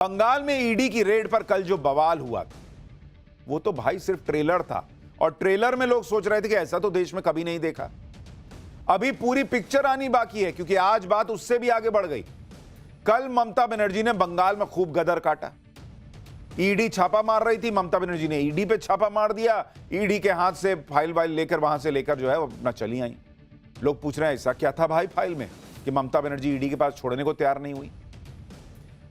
बंगाल में ईडी की रेड पर कल जो बवाल हुआ वो तो भाई सिर्फ ट्रेलर था, और ट्रेलर में लोग सोच रहे थे कि ऐसा तो देश में कभी नहीं देखा। अभी पूरी पिक्चर आनी बाकी है, क्योंकि आज बात उससे भी आगे बढ़ गई। कल ममता बनर्जी ने बंगाल में खूब गदर काटा। ईडी छापा मार रही थी, ममता बनर्जी ने ईडी पे छापा मार दिया। ईडी के हाथ से फाइल वाइल लेकर वहां से लेकर जो है अपना चली आई। लोग पूछ रहे हैं ऐसा क्या था भाई फाइल में कि ममता बनर्जी ईडी के पास छोड़ने को तैयार नहीं हुई।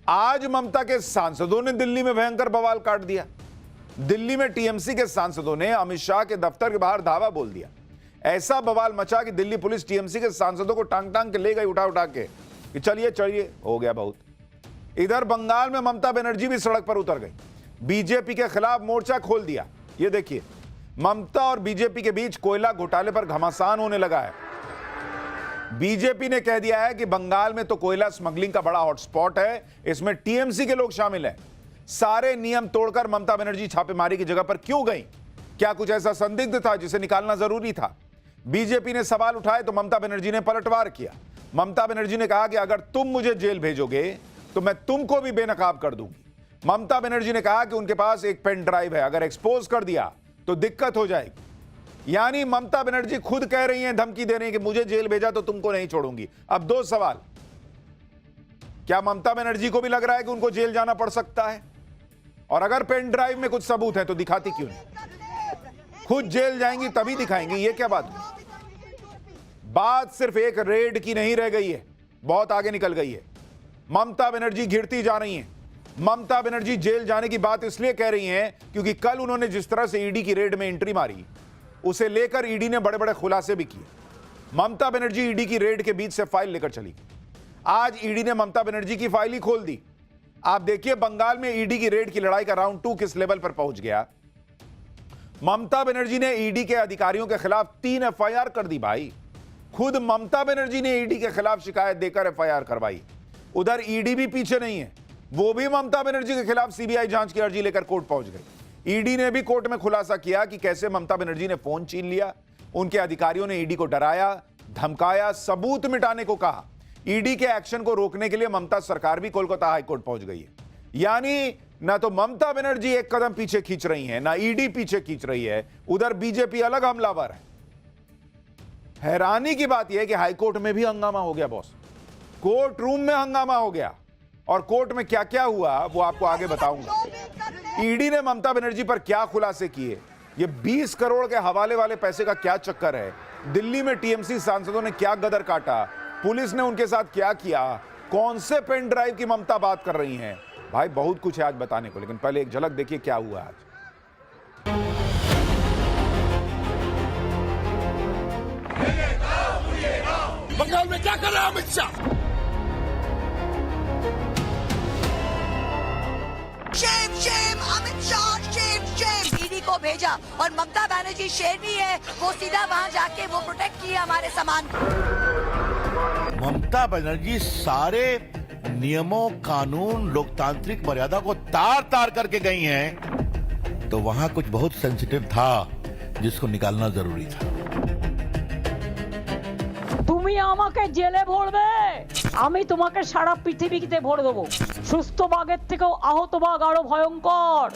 आज ममता के सांसदों ने दिल्ली में भयंकर बवाल काट दिया। दिल्ली में टीएमसी के सांसदों ने अमित शाह के दफ्तर के बाहर धावा बोल दिया। ऐसा बवाल मचा कि दिल्ली पुलिस टीएमसी के सांसदों को टांग टांग के ले गई, उठा उठा के, कि चलिए चलिए हो गया बहुत। इधर बंगाल में ममता बनर्जी भी सड़क पर उतर गई, बीजेपी के खिलाफ मोर्चा खोल दिया। ये देखिए, ममता और बीजेपी के बीच कोयला घोटाले पर घमासान होने लगा है। बीजेपी ने कह दिया है कि बंगाल में तो कोयला स्मगलिंग का बड़ा हॉटस्पॉट है, इसमें टीएमसी के लोग शामिल हैं। सारे नियम तोड़कर ममता बनर्जी छापेमारी की जगह पर क्यों गई? क्या कुछ ऐसा संदिग्ध था जिसे निकालना जरूरी था? बीजेपी ने सवाल उठाए तो ममता बनर्जी ने पलटवार किया। ममता बनर्जी ने कहा कि अगर तुम मुझे जेल भेजोगे तो मैं तुमको भी बेनकाब कर दूंगी। ममता बनर्जी ने कहा कि उनके पास एक पेन ड्राइव है, अगर एक्सपोज कर दिया तो दिक्कत हो जाएगी। यानी ममता बनर्जी खुद कह रही हैं, धमकी दे रही हैं कि मुझे जेल भेजा तो तुमको नहीं छोड़ूंगी। अब दो सवाल, क्या ममता बनर्जी को भी लग रहा है कि उनको जेल जाना पड़ सकता है? और अगर पेन ड्राइव में कुछ सबूत है तो दिखाती क्यों नहीं? खुद जेल जाएंगी तभी दिखाएंगी, ये क्या बात हुई? बात सिर्फ एक रेड की नहीं रह गई है, बहुत आगे निकल गई है। ममता बनर्जी घिरती जा रही हैं। ममता बनर्जी जेल जाने की बात इसलिए कह रही हैं क्योंकि कल उन्होंने जिस तरह से ईडी की रेड में एंट्री मारी, उसे लेकर ईडी ने बड़े बड़े खुलासे भी किए। ममता बनर्जी ईडी की रेड के बीच से फाइल लेकर चली गई। आज ईडी ने ममता बनर्जी की फाइल ही खोल दी। आप देखिए बंगाल में ईडी की रेड की लड़ाई का राउंड 2 किस लेवल पर पहुंच गया। ममता बनर्जी ने ईडी के अधिकारियों के खिलाफ 3 एफआईआर कर दी भाई। खुद ममता बनर्जी ने ईडी के खिलाफ शिकायत देकर एफआईआर करवाई। उधर ईडी भी पीछे नहीं है, वो भी ममता बनर्जी के खिलाफ सीबीआई जांच की अर्जी लेकर कोर्ट पहुंच गई। ईडी ने भी कोर्ट में खुलासा किया कि कैसे ममता बनर्जी ने फोन छीन लिया, उनके अधिकारियों ने ईडी को डराया, धमकाया, सबूत मिटाने को कहा। ईडी के एक्शन को रोकने के लिए ममता सरकार भी कोलकाता हाईकोर्ट पहुंच गई है। यानी ना तो ममता बनर्जी एक कदम पीछे खींच रही है, ना ईडी पीछे खींच रही है। उधर बीजेपी अलग हमलावर है। हैरानी की बात यह है कि हाईकोर्ट में भी हंगामा हो गया बॉस। कोर्ट रूम में हंगामा हो गया, और कोर्ट में क्या क्या हुआ वो आपको आगे बताऊंगा। ईडी ने ममता बनर्जी पर क्या खुलासे किए, ये 20 करोड़ के हवाले वाले पैसे का क्या चक्कर है, दिल्ली में टीएमसी सांसदों ने क्या गदर काटा, पुलिस ने उनके साथ क्या किया, कौन से पेन ड्राइव की ममता बात कर रही हैं, भाई बहुत कुछ है आज बताने को। लेकिन पहले एक झलक देखिए क्या हुआ आज। बंगाल में क्या कर रहा है Amit Shah? Shem Shem Amit Shah, Shem Shem. ED को भेजा और ममता बनर्जी शेरनी है, वो सीधा वहाँ जाके वो प्रोटेक्ट किया हमारे सामान। ममता बनर्जी सारे नियमों, कानून, लोकतांत्रिक मर्यादा को तार तार करके गई हैं, तो वहाँ कुछ बहुत सेंसिटिव था जिसको निकालना जरूरी था। তুমি আমাকে জেলে ভরবে, আমি তোমাকে সারা পৃথিবীতে ভরে দেবো। সুস্থ বাঘের থেকেও আহত বাঘ আরো ভয়ঙ্কর।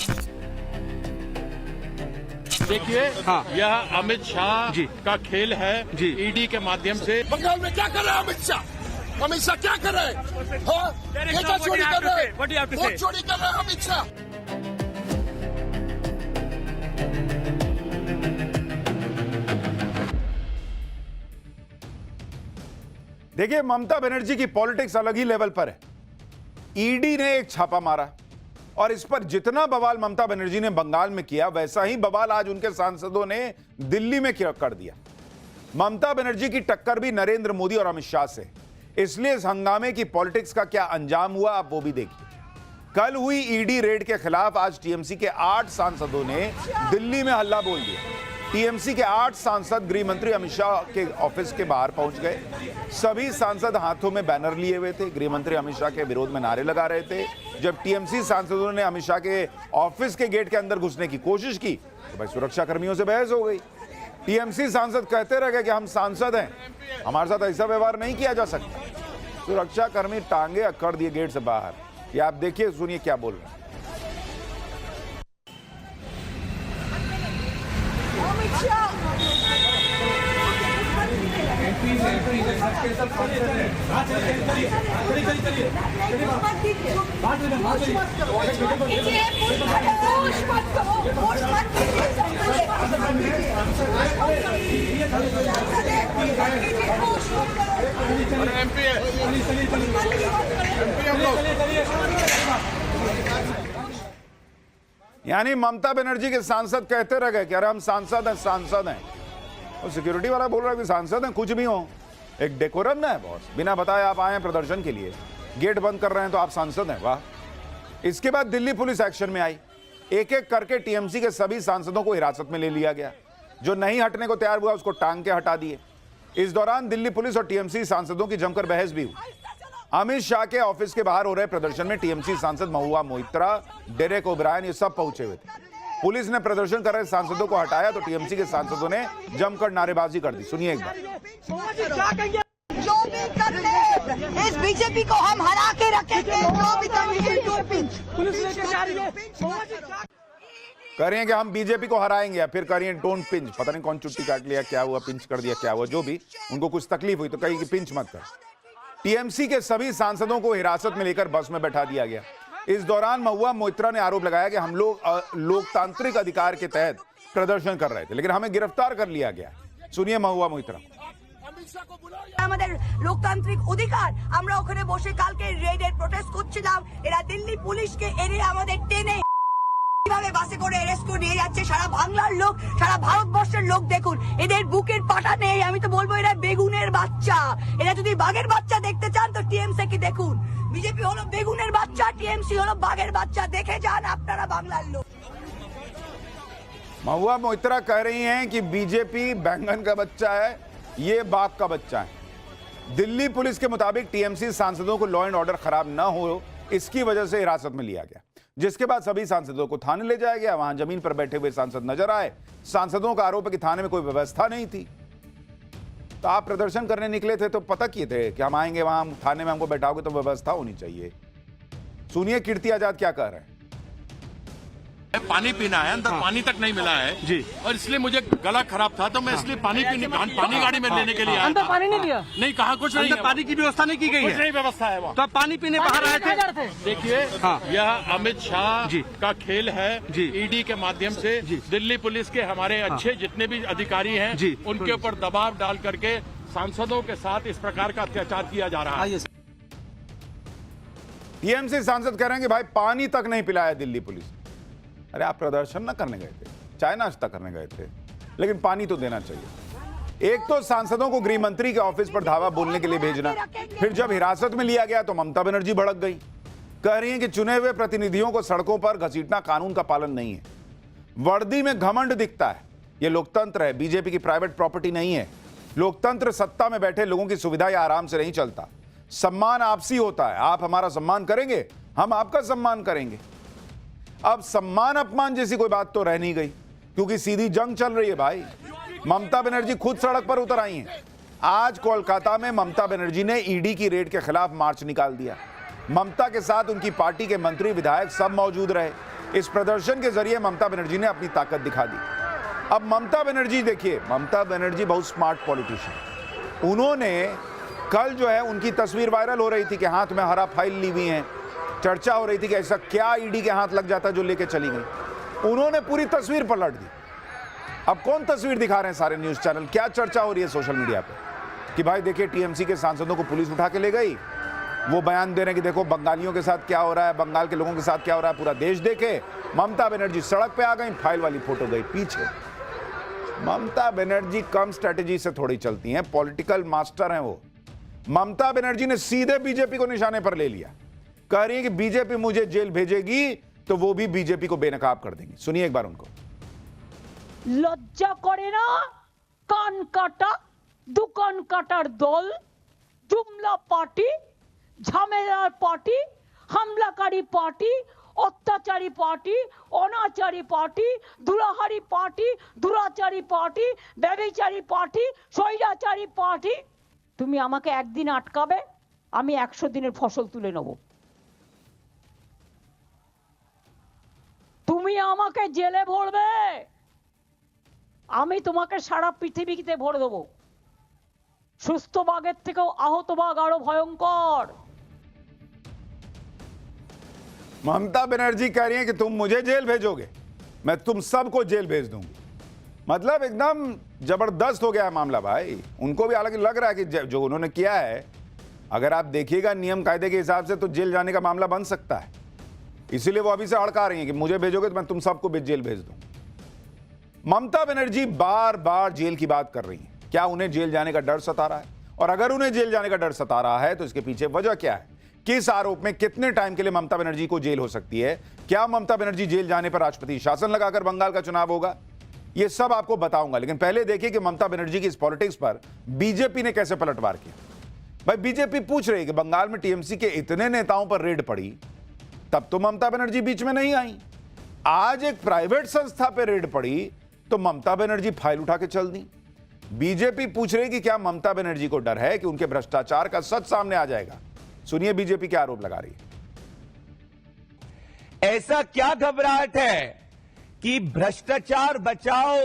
देखिए हाँ, यह अमित शाह का खेल है ईडी के माध्यम से। बंगाल में क्या कर रहा है अमित शाह? अमित शाह क्या कर रहे हैं? हाँ? ये क्या चोरी कर रहे हैं? वोट चोरी कर रहे हैं अमित शाह। देखिए ममता बनर्जी की पॉलिटिक्स अलग ही लेवल पर है। ईडी ने एक छापा मारा, और इस पर जितना बवाल ममता बनर्जी ने बंगाल में किया, वैसा ही बवाल आज उनके सांसदों ने दिल्ली में कर दिया। ममता बनर्जी की टक्कर भी नरेंद्र मोदी और अमित शाह से, इसलिए इस हंगामे की पॉलिटिक्स का क्या अंजाम हुआ आप वो भी देखिए। कल हुई ईडी रेड के खिलाफ आज टीएमसी के 8 सांसदों ने दिल्ली में हल्ला बोल दिया। टीएमसी के 8 सांसद गृह मंत्री अमित शाह के ऑफिस के बाहर पहुंच गए। सभी सांसद हाथों में बैनर लिए हुए थे, गृह मंत्री अमित शाह के विरोध में नारे लगा रहे थे। जब टीएमसी सांसदों ने अमित शाह के ऑफिस के गेट के अंदर घुसने की कोशिश की तो भाई सुरक्षा कर्मियों से बहस हो गई। टीएमसी सांसद कहते रह गए कि हम सांसद हैं, हमारे साथ ऐसा व्यवहार नहीं किया जा सकता। सुरक्षा कर्मी टांगे अकड़ दिए गेट से बाहर। ये आप देखिए, सुनिए क्या बोल रहे हैं। एमपी है, हम लोग। यानी ममता बनर्जी के सांसद कहते रह गए कि अरे हम सांसद हैं। और सिक्योरिटी वाला बोल रहा है कि सांसद हैं, कुछ भी हो, एक डेकोरम ना है बॉस, बिना बताए आप आए हैं प्रदर्शन के लिए, गेट बंद कर रहे हैं तो आप सांसद हैं, वाह। इसके बाद दिल्ली पुलिस एक्शन में आई, एक एक करके टीएमसी के सभी सांसदों को हिरासत में ले लिया गया। जो नहीं हटने को तैयार हुआ उसको टांग के हटा दिए। इस दौरान दिल्ली पुलिस और टीएमसी सांसदों की जमकर बहस भी हुई। अमित शाह के ऑफिस के बाहर हो रहे प्रदर्शन में टीएमसी सांसद महुआ मोइत्रा, डेरेक ओब्रायन, ये सब पहुंचे हुए थे। पुलिस ने प्रदर्शन कर रहे सांसदों को हटाया तो टीएमसी के सांसदों ने जमकर नारेबाजी कर दी। सुनिए एक बार। जो भी कर ले, इस बीजेपी को हम हरा के रखेंगे। जो भी कर ले, पुलिस लेके जा रही है। कह रही हैं कि हम बीजेपी को हराएंगे, या फिर कह रही हैं डोंट पिंच। पता नहीं कौन चुट्टी काट लिया, क्या हुआ, पिंच कर दिया, क्या हुआ, जो भी उनको कुछ तकलीफ हुई तो कही कि पिंच मत कर। टीएमसी के सभी सांसदों को हिरासत में लेकर बस में बैठा दिया गया। इस दौरान महुआ मोइत्रा ने आरोप लगाया कि हम लोग लोकतांत्रिक अधिकार के तहत प्रदर्शन कर रहे थे, लेकिन हमें गिरफ्तार कर लिया गया। सुनिए महुआ मोइत्रा। আমাদের লোকতান্ত্রিক অধিকার, আমরা ওখানে বসে কালকে রেডের প্রোটেস্ট করছিলাম। এরা দিল্লি পুলিশকে এনে আমাদের টেনে কিভাবে বাসে করে অ্যারেস্ট করে নিয়ে যাচ্ছে। সারা বাংলার লোক, সারা ভারতবর্ষের লোক দেখুন, এদের বুকের পাটা নেই। আমি তো বলবো এরা বেগুনের বাচ্চা। এরা যদি বাঘের বাচ্চা দেখতে চান তো টিএমসি কি দেখুন। বিজেপি হলো বেগুনের বাচ্চা, টিএমসি হলো বাঘের বাচ্চা। দেখে যান আপনারা বাংলার লোক। महुआ मोइत्रा कह रही हैं कि बीजेपी बैंगन का बच्चा है, ये बाघ का बच्चा है। दिल्ली पुलिस के मुताबिक टीएमसी सांसदों को लॉ एंड ऑर्डर खराब न हो, इसकी वजह से हिरासत में लिया गया, जिसके बाद सभी सांसदों को थाने ले जाया गया। वहां जमीन पर बैठे हुए सांसद नजर आए। सांसदों का आरोप है कि थाने में कोई व्यवस्था नहीं थी। तो आप प्रदर्शन करने निकले थे तो पता किए थे कि हम आएंगे, वहां थाने में हमको बैठाओगे तो व्यवस्था होनी चाहिए। सुनिए कीर्ति आजाद क्या कह रहे हैं। पानी पीना है, अंदर पानी तक नहीं मिला है जी, और इसलिए मुझे गला खराब था तो मैं इसलिए पानी गाड़ी में लेने के लिए आया। अंदर पानी नहीं दिया? नहीं, कहा कुछ नहीं, पानी की व्यवस्था नहीं की गई है। नहीं व्यवस्था है वहाँ। तो आप पानी पीने बाहर आए थे? देखिए, यह अमित शाह का खेल है। ईडी के माध्यम से दिल्ली पुलिस के हमारे अच्छे जितने भी अधिकारी हैं उनके ऊपर दबाव डाल करके सांसदों के साथ इस प्रकार का अत्याचार किया जा रहा है। टीएमसी सांसद कह रहे हैं कि भाई पानी तक नहीं पिलाया दिल्ली पुलिस। अरे आप प्रदर्शन ना करने गए थे, चाय नाश्ता करने गए थे, लेकिन पानी तो देना चाहिए। एक तो सांसदों को गृह मंत्री के ऑफिस पर धावा बोलने के लिए भेजना, फिर जब हिरासत में लिया गया तो ममता बनर्जी भड़क गई। कह रही हैं कि चुने हुए प्रतिनिधियों को सड़कों पर घसीटना कानून का पालन नहीं है। वर्दी में घमंड दिखता है। यह लोकतंत्र है, बीजेपी की प्राइवेट प्रॉपर्टी नहीं है। लोकतंत्र सत्ता में बैठे लोगों की सुविधा या आराम से नहीं चलता। सम्मान आपसी होता है। आप हमारा सम्मान करेंगे, हम आपका सम्मान करेंगे। अब सम्मान अपमान जैसी कोई बात तो रह नहीं गई, क्योंकि सीधी जंग चल रही है भाई। ममता बनर्जी खुद सड़क पर उतर आई हैं। आज कोलकाता में ममता बनर्जी ने ईडी की रेड के खिलाफ मार्च निकाल दिया। ममता के साथ उनकी पार्टी के मंत्री, विधायक सब मौजूद रहे। इस प्रदर्शन के जरिए ममता बनर्जी ने अपनी ताकत दिखा दी। अब ममता बनर्जी देखिए, ममता बनर्जी बहुत स्मार्ट पॉलिटिशियन। उन्होंने कल जो है उनकी तस्वीर वायरल हो रही थी कि हाथ में हरा फाइल ली हुई है। चर्चा हो रही थी कि ऐसा क्या ईडी के हाथ लग जाता जो लेके चली गई। उन्होंने पूरी तस्वीर पलट दी। अब कौन तस्वीर दिखा रहे हैं सारे न्यूज चैनल, क्या चर्चा हो रही है सोशल मीडिया पे कि भाई देखिए टीएमसी के सांसदों को पुलिस उठा के ले गई। वो बयान दे रहे हैं कि देखो बंगालियों के साथ क्या हो रहा है, बंगाल के लोगों के साथ क्या हो रहा है, पूरा देश देखे। ममता बनर्जी सड़क पे आ गई, फाइल वाली फोटो गई पीछे। ममता बनर्जी कम स्ट्रेटेजी से थोड़ी चलती हैं, पॉलिटिकल मास्टर हैं वो। ममता बनर्जी ने सीधे बीजेपी को निशाने पर ले लिया। कह रही है कि बीजेपी मुझे जेल भेजेगी तो वो भी बीजेपी को बेनकाब कर देंगी। सुनिए एक बार उनको। লজ্জা করে না কান কাটা দোকান কাটার দল, জুমলা পার্টি, ঝামেলার পার্টি, হামলাকারী পার্টি, অত্যাচারী পার্টি, অনাচারী পার্টি, দুরাহারি পার্টি, দুরাচারী পার্টি, ব্যভিচারী পার্টি, স্বৈরাচারী পার্টি। তুমি আমাকে একদিন আটকাবে, আমি 100 দিনের ফসল তুলে নেব। আমাকে জেলে ভরবে, আমি তোমাকে সারা পৃথিবীতে ভরে দেবো। সুস্থ বাঘের থেকেও আহত বাঘ আরো ভয়ঙ্কর। ममता बनर्जी कह रही है कि तुम मुझे जेल भेजोगे, मैं तुम सबको जेल भेज दूंगी। मतलब एकदम जबरदस्त हो गया है मामला भाई। उनको भी हालांकि लग रहा है कि जो उन्होंने किया है, अगर आप देखिएगा नियम कायदे के हिसाब से तो जेल जाने का मामला बन सकता है। इसीलिए वो अभी से हड़का रही है कि मुझे भेजोगे तो मैं तुम सबको भी जेल भेज दूंगी। ममता बनर्जी बार बार जेल की बात कर रही है। क्या उन्हें जेल जाने का डर सता रहा है? और अगर उन्हें जेल जाने का डर सता रहा है तो इसके पीछे वजह क्या है? किस आरोप में कितने टाइम के लिए ममता बनर्जी को जेल हो सकती है? क्या ममता बनर्जी जेल जाने पर राष्ट्रपति शासन लगाकर बंगाल का चुनाव होगा? यह सब आपको बताऊंगा, लेकिन पहले देखिए कि ममता बनर्जी की इस पॉलिटिक्स पर बीजेपी ने कैसे पलटवार किया। भाई बीजेपी पूछ रही है कि बंगाल में टीएमसी के इतने नेताओं पर रेड पड़ी, तब तो ममता बनर्जी बीच में नहीं आई। आज एक प्राइवेट संस्था पर रेड पड़ी तो ममता बनर्जी फाइल उठा के चल दी। बीजेपी पूछ रही है कि क्या ममता बनर्जी को डर है कि उनके भ्रष्टाचार का सच सामने आ जाएगा? सुनिए बीजेपी क्या आरोप लगा रही है। ऐसा क्या घबराहट है कि भ्रष्टाचार बचाओ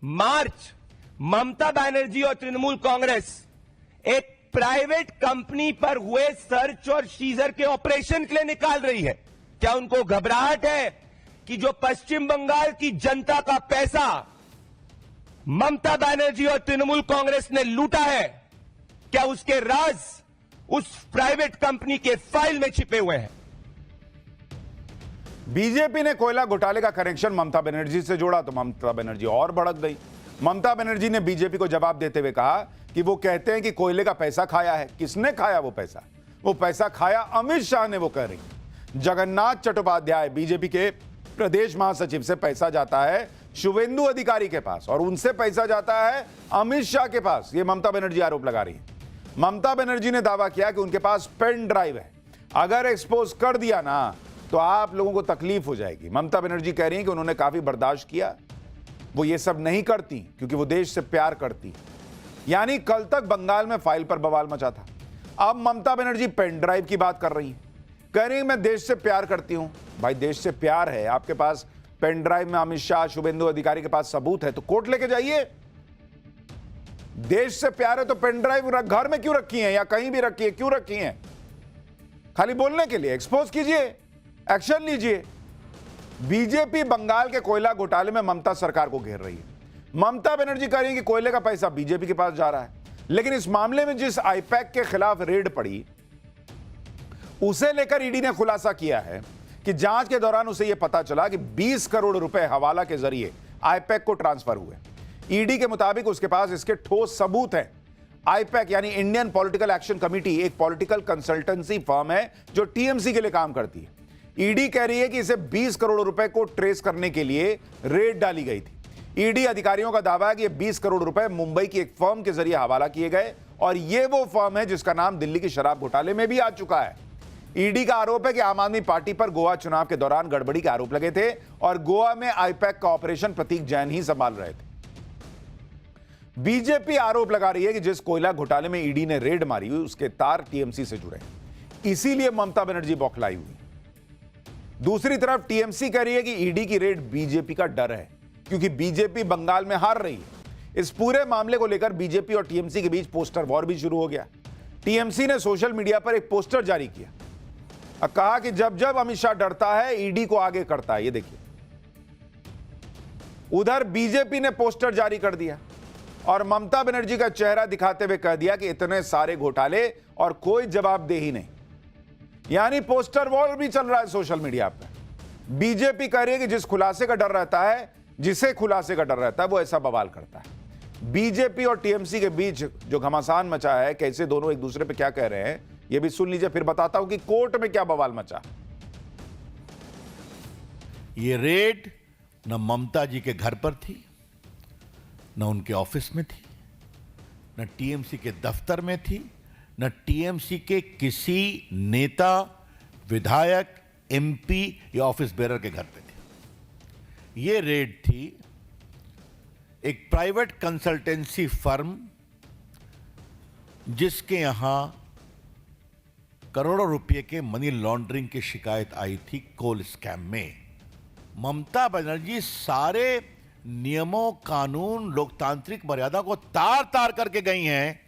मार्च ममता बनर्जी और तृणमूल कांग्रेस एक प्राइवेट कंपनी पर हुए सर्च और सीजर के ऑपरेशन के लिए निकाल रही है? क्या उनको घबराहट है कि जो पश्चिम बंगाल की जनता का पैसा ममता बनर्जी और तृणमूल कांग्रेस ने लूटा है, क्या उसके राज उस प्राइवेट कंपनी के फाइल में छिपे हुए हैं? बीजेपी ने कोयला घोटाले का कनेक्शन ममता बनर्जी से जोड़ा तो ममता बनर्जी और भड़क गई। ममता बनर्जी ने बीजेपी को जवाब देते हुए कहा कि वो कहते हैं कि कोयले का पैसा खाया है। किसने खाया वो पैसा? वो पैसा खाया अमित शाह ने, वो कह रही। जगन्नाथ चट्टोपाध्याय बीजेपी के प्रदेश महासचिव से पैसा जाता है शुभेंदु अधिकारी के पास और उनसे पैसा जाता है अमित शाह के पास। ये ममता बनर्जी आरोप लगा रही है। ममता बनर्जी ने दावा किया कि उनके पास पेन ड्राइव है, अगर एक्सपोज कर दिया ना तो आप लोगों को तकलीफ हो जाएगी। ममता बनर्जी कह रही हैं कि उन्होंने काफी बर्दाश्त किया, वो ये सब नहीं करती क्योंकि वो देश से प्यार करती। यानी कल तक बंगाल में फाइल पर बवाल मचा था, अब ममता बनर्जी पेन ड्राइव की बात कर रही है, कह रही है मैं देश से प्यार करती हूं। भाई देश से प्यार है, आपके पास पेन ड्राइव में अमित शाह शुभेंदु अधिकारी के पास सबूत है तो कोर्ट लेके जाइए। देश से प्यार है तो पेन ड्राइव घर में क्यों रखी है या कहीं भी रखी है? क्यों रखी है? खाली बोलने के लिए? एक्सपोज कीजिए, एक्शन लीजिए। बीजेपी बंगाल के कोयला घोटाले में ममता सरकार को घेर रही है। ममता बनर्जी कह रही है कि कोयले का पैसा बीजेपी के पास जा रहा है, लेकिन इस मामले में जिस आईपैक के खिलाफ रेड पड़ी उसे लेकर ईडी ने खुलासा किया है कि जांच के दौरान उसे यह पता चला कि 20 करोड़ रुपए हवाला के जरिए आईपैक को ट्रांसफर हुए। ईडी के मुताबिक उसके पास इसके ठोस सबूत हैं। आईपैक यानी इंडियन पॉलिटिकल एक्शन कमेटी एक पॉलिटिकल कंसल्टेंसी फर्म है जो टीएमसी के लिए काम करती है। ईडी कह रही है कि इसे 20 करोड़ रुपए को ट्रेस करने के लिए रेड डाली गई थी। ईडी अधिकारियों का दावा है कि ये 20 करोड़ रुपए मुंबई की एक फर्म के जरिए हवाला किए गए और ये वो फर्म है जिसका नाम दिल्ली की शराब घोटाले में भी आ चुका है। ईडी का आरोप है कि आम आदमी पार्टी पर गोवा चुनाव के दौरान गड़बड़ी के आरोप लगे थे और गोवा में आईपैक का ऑपरेशन प्रतीक जैन ही संभाल रहे थे। बीजेपी आरोप लगा रही है कि जिस कोयला घोटाले में ईडी ने रेड मारी हुई उसके तार टीएमसी से जुड़े, इसीलिए ममता बनर्जी बौखलाई हुई। दूसरी तरफ टीएमसी कह रही है कि ईडी की रेड बीजेपी का डर है क्योंकि बीजेपी बंगाल में हार रही है। इस पूरे मामले को लेकर बीजेपी और टीएमसी के बीच पोस्टर वॉर भी शुरू हो गया। टीएमसी ने सोशल मीडिया पर एक पोस्टर जारी किया और कहा कि जब जब अमित शाह डरता है ईडी को आगे करता है। ये देखिए, उधर बीजेपी ने पोस्टर जारी कर दिया और ममता बनर्जी का चेहरा दिखाते हुए कह दिया कि इतने सारे घोटाले और कोई जवाबदेही नहीं। यानी पोस्टर वॉर भी चल रहा है सोशल मीडिया पर। बीजेपी कह रही है कि जिस खुलासे का डर रहता है, जिसे खुलासे का डर रहता है, वो ऐसा बवाल करता है। बीजेपी और टीएमसी के बीच जो घमासान मचा है, कैसे दोनों एक दूसरे पे क्या कह रहे हैं, ये भी सुन लीजिए, फिर बताता हूं कि कोर्ट में क्या बवाल मचा। ये रेड न ममता जी के घर पर थी, न उनके ऑफिस में थी, न टीएमसी के दफ्तर में थी, न टीएमसी के किसी नेता, विधायक, एमपी या ऑफिस बेरर के घर पे थी। ये रेड थी एक प्राइवेट कंसल्टेंसी फर्म जिसके यहां करोड़ों रुपए के मनी लॉन्ड्रिंग की शिकायत आई थी कोल स्कैम में। ममता बनर्जी सारे नियमों, कानून, लोकतांत्रिक मर्यादा को तार तार करके गई हैं,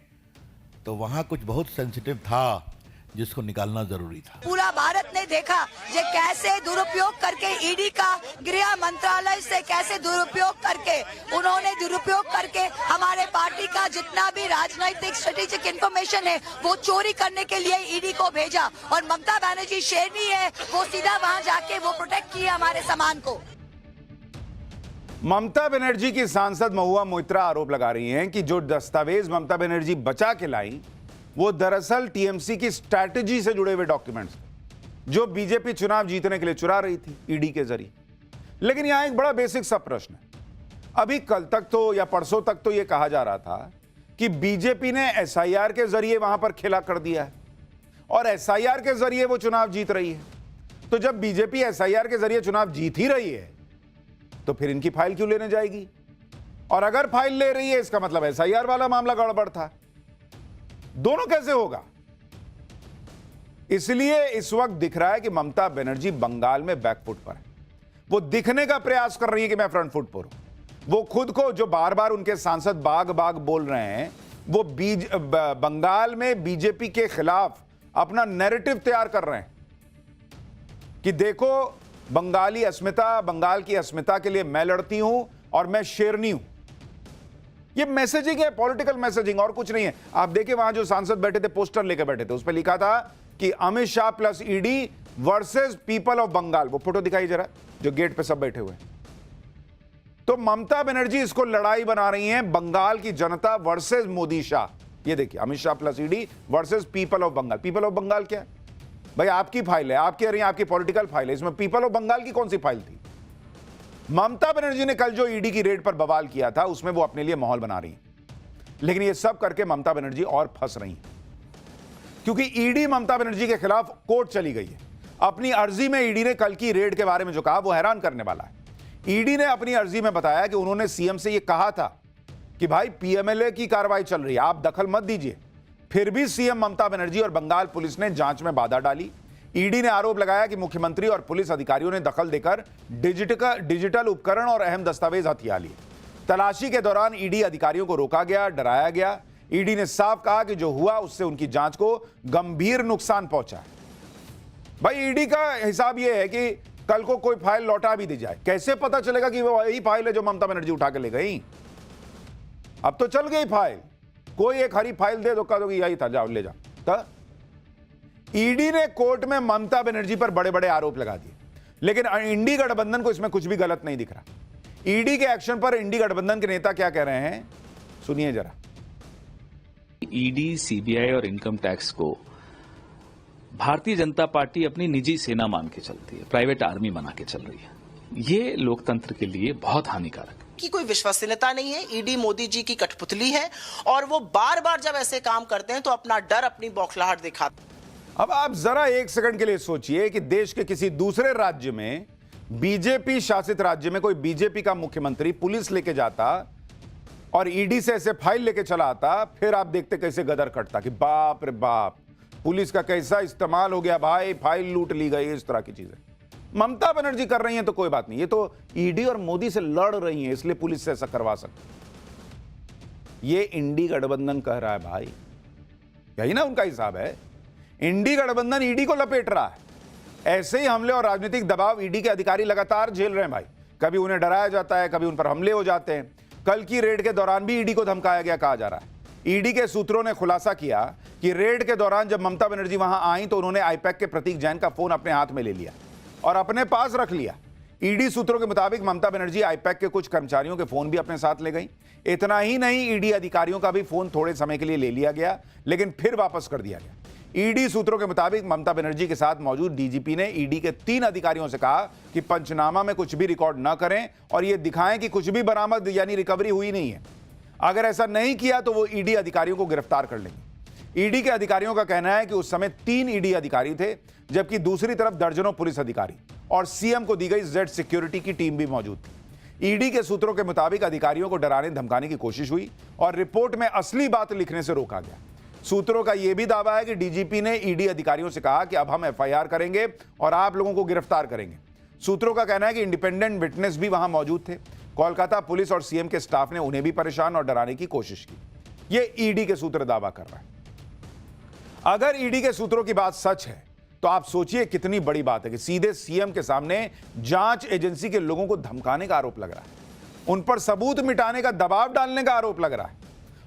तो वहां कुछ बहुत सेंसिटिव था जिसको निकालना जरूरी था। पूरा भारत ने देखा जे कैसे दुरुपयोग करके ईडी का गृह मंत्रालय से कैसे दुरुपयोग करके उन्होंने दुरुपयोग करके हमारे पार्टी का जितना भी राजनीतिक स्ट्रेटेजिक इंफॉर्मेशन है वो चोरी करने के लिए ईडी को भेजा। और ममता बनर्जी शेरनी है, वो सीधा वहां जाके वो प्रोटेक्ट किया हमारे सामान को। ममता बनर्जी की सांसद महुआ मोइत्रा आरोप लगा रही हैं कि जो दस्तावेज ममता बनर्जी बचा के लाई वो दरअसल टीएमसी की स्ट्रैटेजी से जुड़े हुए डॉक्यूमेंट्स जो बीजेपी चुनाव जीतने के लिए चुरा रही थी ईडी के जरिए। लेकिन यहां एक बड़ा बेसिक सा प्रश्न है। अभी कल तक तो या परसों तक तो यह कहा जा रहा था कि बीजेपी ने एसआईआर के जरिए वहां पर खेला कर दिया है और एसआईआर के जरिए वो चुनाव जीत रही है। तो जब बीजेपी एसआईआर के जरिए चुनाव जीत ही रही है तो फिर इनकी फाइल क्यों लेने जाएगी? और अगर फाइल ले रही है इसका मतलब एसआईआर वाला मामला गड़बड़ था। दोनों कैसे होगा? इसलिए इस वक्त दिख रहा है कि ममता बनर्जी बंगाल में बैकफुट पर है। वो दिखने का प्रयास कर रही है कि मैं फ्रंट फुट पर हूं। वो खुद को जो बार बार उनके सांसद बाग बाग बोल रहे हैं वो बंगाल में बीजेपी के खिलाफ अपना नैरेटिव तैयार कर रहे हैं कि देखो बंगाली अस्मिता, बंगाल की अस्मिता के लिए मैं लड़ती हूं और मैं शेरनी हूं। ये मैसेजिंग है, पॉलिटिकल मैसेजिंग, और कुछ नहीं है। आप देखिए वहां जो सांसद बैठे थे, पोस्टर लेकर बैठे थे, उस पर लिखा था कि Amit Shah plus ED versus people of Bengal. वो फोटो दिखाई जरा, जो गेट पे सब बैठे हुए। तो ममता बनर्जी इसको लड़ाई बना रही है, बंगाल की जनता वर्सेस मोदी शाह। ये देखिए, Amit Shah plus ED versus people of Bengal. People of Bengal क्या है भाई? आपकी फाइल है, आप कह रही हैं आपकी पॉलिटिकल फाइल है, इसमें पीपल ऑफ बंगाल की कौन सी फाइल थी? ममता बनर्जी ने कल जो ईडी की रेड पर बवाल किया था उसमें वो अपने लिए माहौल बना रही है। लेकिन ये सब करके ममता बनर्जी और फंस रही है, क्योंकि ईडी ममता बनर्जी के खिलाफ कोर्ट चली गई है। अपनी अर्जी में ईडी ने कल की रेड के बारे में जो कहा वो हैरान करने वाला है। ईडी ने अपनी अर्जी में बताया कि उन्होंने सीएम से यह कहा था कि भाई पीएमएलए की कार्रवाई चल रही है, आप दखल मत दीजिए। फिर भी सीएम ममता बनर्जी और बंगाल पुलिस ने जांच में बाधा डाली। ईडी ने आरोप लगाया कि मुख्यमंत्री और पुलिस अधिकारियों ने दखल देकर डिजिटल उपकरण और अहम दस्तावेज हथिया लिए। तलाशी के दौरान ईडी अधिकारियों को रोका गया, डराया गया। ईडी ने साफ कहा कि जो हुआ उससे उनकी जांच को गंभीर नुकसान पहुंचा है। भाई ईडी का हिसाब यह है कि कल को कोई फाइल लौटा भी दी जाए, कैसे पता चलेगा कि वो वही फाइल है जो ममता बनर्जी उठा के ले गई? अब तो चल गई फाइल, कोई एक हरी फाइल दे दो, कह दो कि यही था, जाओ ले जाओ। तो ईडी ने कोर्ट में ममता बनर्जी पर बड़े बड़े आरोप लगा दिए, लेकिन इंडी गठबंधन को इसमें कुछ भी गलत नहीं दिख रहा। ईडी के एक्शन पर इंडी गठबंधन के नेता क्या कह रहे हैं, सुनिए जरा। ईडी, सीबीआई और इनकम टैक्स को भारतीय जनता पार्टी अपनी निजी सेना मान के चलती है, प्राइवेट आर्मी बना के चल रही है। ये लोकतंत्र के लिए बहुत हानिकारक है। की कोई विश्वसनीयता नहीं है। ईडी मोदी जी की कठपुतली है और वो बार बार जब ऐसे काम करते हैं तो अपना डर, अपनी बौखलाहट दिखाते हैं। अब आप जरा एक सेकंड के लिए सोचिए कि देश के किसी दूसरे राज्य में, बीजेपी शासित राज्य में, कोई बीजेपी का मुख्यमंत्री पुलिस लेके जाता और ईडी से ऐसे फाइल लेके चला आता, फिर आप देखते कैसे गदर कटता कि बाप रे बाप, पुलिस का कैसा इस्तेमाल हो गया भाई, फाइल लूट ली गई, इस तरह की चीजें। ममता बनर्जी कर रही हैं तो कोई बात नहीं, ये तो ईडी और मोदी से लड़ रही हैं, इसलिए पुलिस से ऐसा करवा सकते। ये इंडी गठबंधन कह रहा है भाई, यही ना उनका हिसाब है। इंडी गठबंधन ईडी को लपेट रहा है। ऐसे ही हमले और राजनीतिक दबाव ईडी के अधिकारी लगातार झेल रहे हैं भाई। कभी उन्हें डराया जाता है, कभी उन पर हमले हो जाते हैं। कल की रेड के दौरान भी ईडी को धमकाया गया, कहा जा रहा है। ईडी के सूत्रों ने खुलासा किया कि रेड के दौरान जब ममता बनर्जी वहां आई तो उन्होंने आईपैक के प्रतीक जैन का फोन अपने हाथ में ले लिया और अपने पास रख लिया। ईडी सूत्रों के मुताबिक ममता बनर्जी आईपैक के कुछ कर्मचारियों के फोन भी अपने साथ ले गई। इतना ही नहीं, ईडी अधिकारियों का भी फोन थोड़े समय के लिए ले लिया गया, लेकिन फिर वापस कर दिया गया। ईडी सूत्रों के मुताबिक ममता बनर्जी के साथ मौजूद डीजीपी ने ईडी के 3 अधिकारियों से कहा कि पंचनामा में कुछ भी रिकॉर्ड न करें और यह दिखाएं कि कुछ भी बरामद यानी रिकवरी हुई नहीं है। अगर ऐसा नहीं किया तो वो ईडी अधिकारियों को गिरफ्तार कर लेंगे। ईडी के अधिकारियों का कहना है कि उस समय 3 ईडी अधिकारी थे, जबकि दूसरी तरफ दर्जनों पुलिस अधिकारी और सीएम को दी गई जेड सिक्योरिटी की टीम भी मौजूद थी। ईडी के सूत्रों के मुताबिक अधिकारियों को डराने धमकाने की कोशिश हुई और रिपोर्ट में असली बात लिखने से रोका गया। सूत्रों का यह भी दावा है कि डीजीपी ने ईडी अधिकारियों से कहा कि अब हम एफआईआर करेंगे और आप लोगों को गिरफ्तार करेंगे। सूत्रों का कहना है कि इंडिपेंडेंट विटनेस भी वहां मौजूद थे। कोलकाता पुलिस और सीएम के स्टाफ ने उन्हें भी परेशान और डराने की कोशिश की। यह ईडी के सूत्र दावा कर रहा है। अगर ईडी के सूत्रों की बात सच है तो आप सोचिए कितनी बड़ी बात है कि सीधे सीएम के सामने जांच एजेंसी के लोगों को धमकाने का आरोप लग रहा है, उन पर सबूत मिटाने का दबाव डालने का आरोप लग रहा है।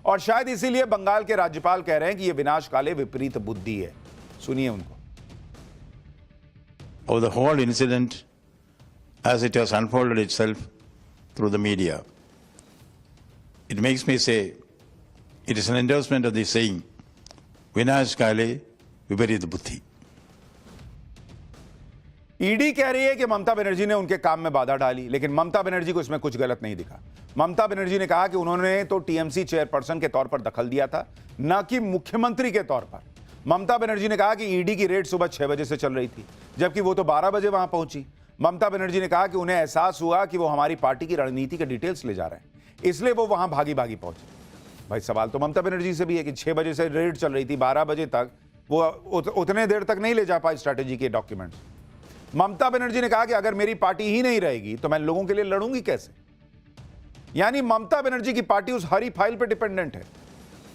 और शायद इसीलिए बंगाल के राज्यपाल कह रहे हैं कि यह विनाशकाले विपरीत बुद्धि है। सुनिए उनको। Of the whole incident as it has unfolded itself through the media, it makes me say it is an endorsement of the saying Vinashkale Viparit Buddhi. ED कह रही है कि ममता बनर्जी ने उनके काम में बाधा डाली, लेकिन ममता बनर्जी को इसमें कुछ गलत नहीं दिखा। ममता बनर्जी ने कहा कि उन्होंने तो टीएमसी चेयरपर्सन के तौर पर दखल दिया था, न कि मुख्यमंत्री के तौर पर। ममता बनर्जी ने कहा कि ईडी की रेड सुबह 6 बजे से चल रही थी, जबकि वो तो 12 बजे वहां पहुंची। ममता बनर्जी ने कहा कि उन्हें एहसास हुआ कि वो हमारी पार्टी की रणनीति के डिटेल्स ले जा रहे हैं, इसलिए वो वहां भागी भागी पहुंचे। भाई सवाल तो ममता बनर्जी से भी है कि 6 बजे से रेड चल रही थी, 12 बजे तक वो उतने देर तक नहीं ले जा पाई स्ट्रैटेजी के डॉक्यूमेंट्स। ममता बनर्जी ने कहा कि अगर मेरी पार्टी ही नहीं रहेगी तो मैं लोगों के लिए लड़ूंगी कैसे। यानी ममता बनर्जी की पार्टी उस हरी फाइल पे डिपेंडेंट है।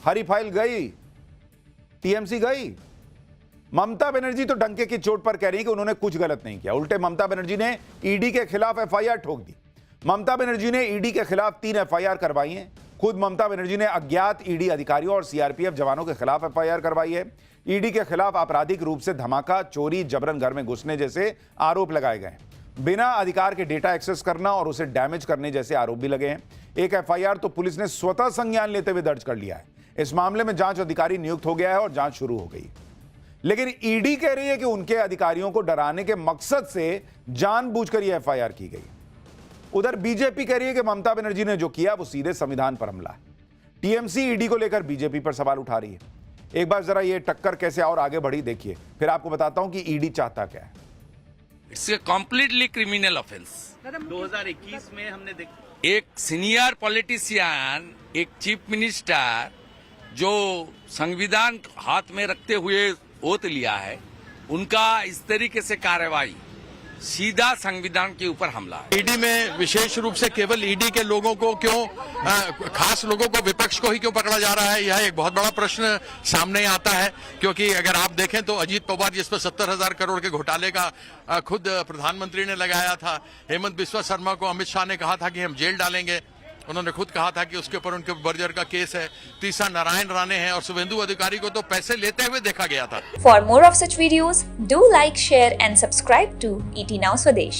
हरी फाइल गई, टीएमसी गई। ममता बनर्जी तो डंके की चोट पर कह रही है कि उन्होंने कुछ गलत नहीं किया। उल्टे ममता बनर्जी ने ईडी के खिलाफ एफआईआर ठोक दी। ममता बनर्जी ने ईडी के खिलाफ 3 एफआईआर करवाई हैं। खुद ममता बनर्जी ने अज्ञात ईडी अधिकारियों और सीआरपीएफ जवानों के खिलाफ एफआईआर करवाई है। ईडी के खिलाफ आपराधिक रूप से धमाका, चोरी, जबरन घर में घुसने जैसे आरोप लगाए गए हैं। बिना अधिकार के डेटा एक्सेस करना और उसे डैमेज करने जैसे आरोप भी लगे हैं। एक एफआईआर तो पुलिस ने स्वतः संज्ञान लेते हुए दर्ज कर लिया है। इस मामले में जांच अधिकारी नियुक्त हो गया है और जांच शुरू हो गई। लेकिन ईडी कह रही है कि उनके अधिकारियों को डराने के मकसद से जानबूझकर यह एफआईआर की गई। उधर बीजेपी कह रही है कि ममता बनर्जी ने जो किया वो सीधे संविधान पर हमला है। टीएमसी ईडी को लेकर बीजेपी पर सवाल उठा रही है। एक बार जरा ये टक्कर कैसे और आगे बढ़ी देखिए, फिर आपको बताता हूं कि ईडी चाहता क्या है। It's a completely criminal offence. 2021 में हमने एक सीनियर पॉलिटिशियन, एक चीफ मिनिस्टर जो संविधान हाथ में रखते हुए ओथ लिया है, उनका इस तरीके से कार्रवाई सीधा संविधान के ऊपर हमला है। ईडी में विशेष रूप से केवल ईडी के लोगों को क्यों, खास लोगों को, विपक्ष को ही क्यों पकड़ा जा रहा है, यह एक बहुत बड़ा प्रश्न सामने आता है। क्योंकि अगर आप देखें तो अजीत पवार जिस पर 70,000 करोड़ के घोटाले का खुद प्रधानमंत्री ने लगाया था, हेमंत बिस्वा शर्मा को अमित शाह ने कहा था कि हम जेल डालेंगे, उन्होंने खुद कहा था कि उसके ऊपर उनके बर्जर का केस है। तीसरा नारायण राणे हैं और शुभेंदु अधिकारी को तो पैसे लेते हुए देखा गया था। For more of such videos, do like, share and subscribe to ET Now Swadesh.